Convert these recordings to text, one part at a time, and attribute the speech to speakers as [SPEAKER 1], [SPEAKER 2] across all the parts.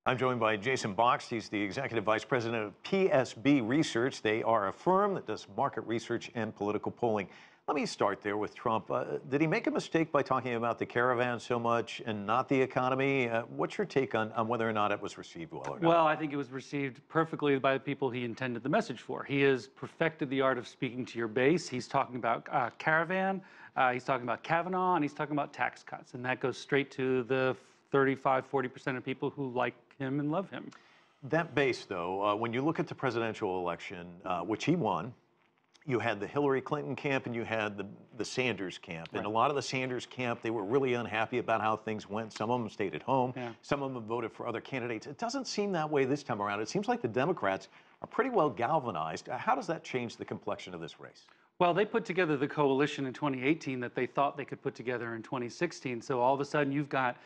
[SPEAKER 1] I'm joined by Jason Boxt. He's the Executive Vice President of PSB Research. They are a firm that does market research and political polling. Let me start there with Trump. Did he make a mistake by talking about the caravan so much and not the economy? What's your take on whether or not it was received well or not?
[SPEAKER 2] Well, I think it was received perfectly by the people he intended the message for. He has perfected the art of speaking to your base. He's talking about caravan, he's talking about Kavanaugh, and he's talking about tax cuts. And that goes straight to the 35–40% of people who like him and love him.
[SPEAKER 1] That base, though, when you look at the presidential election, which he won, you had the Hillary Clinton camp and you had the Sanders camp.
[SPEAKER 2] Right.
[SPEAKER 1] And a lot of the Sanders camp, they were really unhappy about how things went. Some of them stayed at home. Yeah. Some of them voted for other candidates. It doesn't seem that way this time around. It seems like the Democrats are pretty well galvanized. How does that change the complexion of this race?
[SPEAKER 2] Well, they put together the coalition in 2018 that they thought they could put together in 2016. So all of a sudden, you've got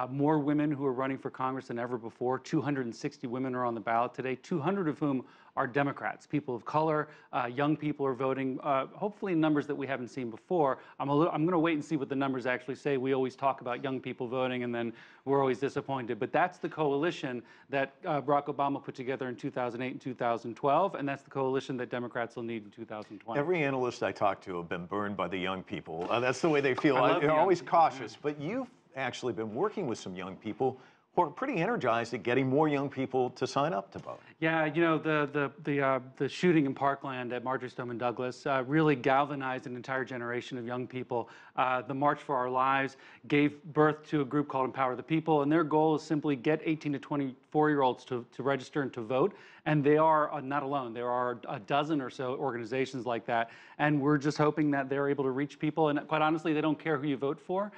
[SPEAKER 2] more women who are running for Congress than ever before. 260 women are on the ballot today, 200 of whom are Democrats, people of color. Young people are voting, hopefully in numbers that we haven't seen before. I'm going to wait and see what the numbers actually say. We always talk about young people voting, and then we're always disappointed. But that's the coalition that Barack Obama put together in 2008 and 2012, and that's the coalition that Democrats will need in 2020.
[SPEAKER 1] Every analyst I talk to have been burned by the young people. That's the way they feel. They're always cautious. But you've actually been working with some young people who are pretty energized at getting more young people to sign up to vote.
[SPEAKER 2] Yeah, you know, the shooting in Parkland at Marjory Stoneman Douglas really galvanized an entire generation of young people. The March for Our Lives gave birth to a group called Empower the People, and their goal is simply get 18 to 24-year-olds to register and to vote. And they are not alone. There are a dozen or so organizations like that, and we're just hoping that they're able to reach people. And quite honestly, they don't care who you vote for.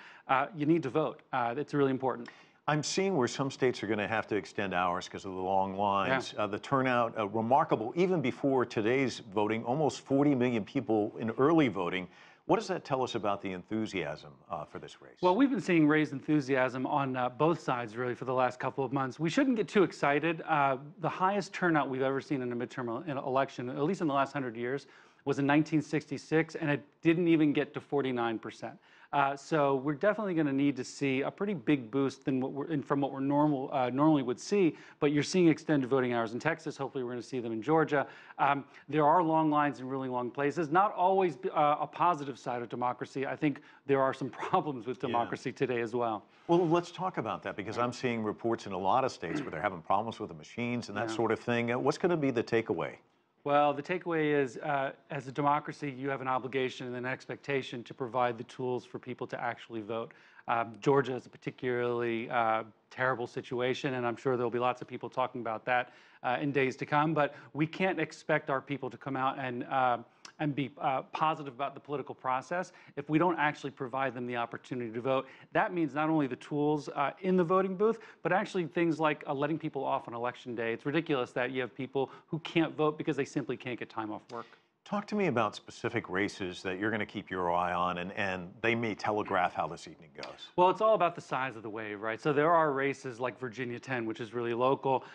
[SPEAKER 2] You need to vote. It's really important.
[SPEAKER 1] I'm seeing where some states are going to have to extend hours because of the long lines. Yeah. The turnout, remarkable, even before today's voting, almost 40 million people in early voting. What does that tell us about the enthusiasm for this race?
[SPEAKER 2] Well, we've been seeing raised enthusiasm on both sides, really, for the last couple of months. We shouldn't get too excited. The highest turnout we've ever seen in a midterm election, at least in the last 100 years, was in 1966, and it didn't even get to 49%. So we're definitely going to need to see a pretty big boost from what we're normally would see. But you're seeing extended voting hours in Texas. Hopefully, we're going to see them in Georgia. There are long lines in really long places. Not always a positive side of democracy. I think there are some problems with democracy today as well.
[SPEAKER 1] Well, let's talk about that, because I'm seeing reports in a lot of states where they're having problems with the machines and that sort of thing. What's going to be the takeaway?
[SPEAKER 2] Well, the takeaway is, as a democracy, you have an obligation and an expectation to provide the tools for people to actually vote. Georgia is a particularly terrible situation, and I'm sure there'll be lots of people talking about that in days to come. But we can't expect our people to come out and be positive about the political process if we don't actually provide them the opportunity to vote. That means not only the tools in the voting booth, but actually things like letting people off on election day. It's ridiculous that you have people who can't vote because they simply can't get time off work.
[SPEAKER 1] Talk to me about specific races that you're going to keep your eye on, and they may telegraph how this evening goes.
[SPEAKER 2] Well, it's all about the size of the wave, right? So there are races like Virginia 10, which is really local.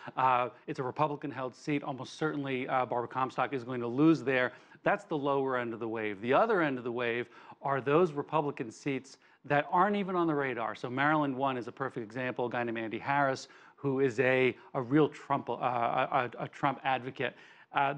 [SPEAKER 2] It's a Republican-held seat. Almost certainly Barbara Comstock is going to lose there. That's the lower end of the wave. The other end of the wave are those Republican seats that aren't even on the radar. So Maryland 1 is a perfect example, a guy named Andy Harris, who is a real Trump advocate.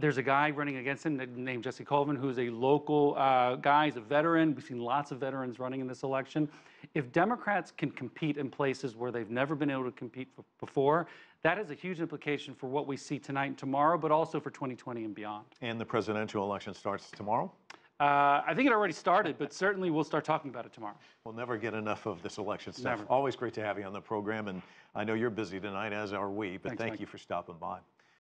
[SPEAKER 2] There's a guy running against him named Jesse Colvin, who's a local guy. He's a veteran. We've seen lots of veterans running in this election. If Democrats can compete in places where they've never been able to compete before, that has a huge implication for what we see tonight and tomorrow, but also for 2020 and beyond.
[SPEAKER 1] And the presidential election starts tomorrow?
[SPEAKER 2] I think it already started, but certainly we'll start talking about it tomorrow.
[SPEAKER 1] We'll never get enough of this election stuff.
[SPEAKER 2] Never.
[SPEAKER 1] Always great to have you on the program, and I know you're busy tonight, as are we, but
[SPEAKER 2] Thanks,
[SPEAKER 1] thank
[SPEAKER 2] Mike.
[SPEAKER 1] you for stopping by.